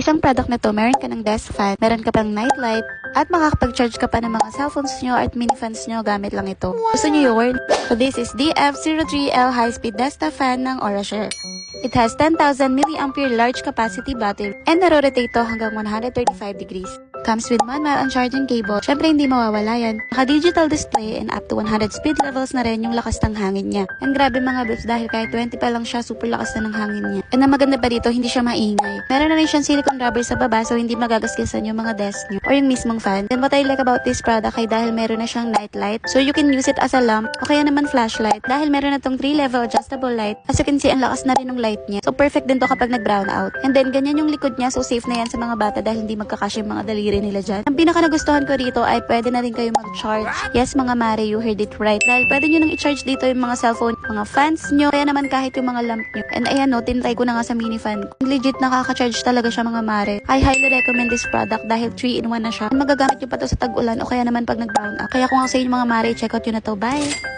Isang product na to, meron ka ng desk fan, meron ka pang night light, at makakapag-charge ka pa ng mga cellphones nyo at mini fans nyo gamit lang ito. Gusto nyo yun? So this is DF03L high-speed desktop fan ng Aurashare. It has 10,000 mAh large capacity battery and naro-rotate to hanggang 135 degrees. Comes with manual and charging cable. Syempre hindi mawawala yan. Naka-digital display and up to 100 speed levels na rin yung lakas ng hangin niya. And grabe mga bits dahil kahit 20 pa lang siya, super lakas na ng hangin niya. And ang maganda pa dito, hindi siya maingay. Meron na rin siyang silicone rubber sa baba so hindi magagasgasan yung mga desk niyo or yung mismong fan. And what I like about this product ay dahil meron na siyang night light so you can use it as a lamp o kaya naman flashlight dahil meron na tong 3-level adjustable light. As you can see, ang lakas na rin ng light niya. So perfect din to kapag nag-brown out. And then ganyan yung likod niya so safe na yan sa mga bata dahil hindi magkakasya yung mga daliri nila dyan. Ang pinaka nagustuhan ko dito ay pwede na rin kayo mag-charge. Yes mga mare, you heard it right. Dahil pwede nyo nang i-charge dito yung mga cellphone, mga fans nyo, kaya naman kahit yung mga lamp nyo. And ayan no, tinry ko na nga sa mini fan. Legit nakaka-charge talaga siya mga mare. I highly recommend this product dahil 3-in-1 na siya. Magagamit nyo pa to sa tag-ulan o kaya naman pag nag-brown out. Kaya kung nga sa inyo mga mare, check out yun na to. Bye!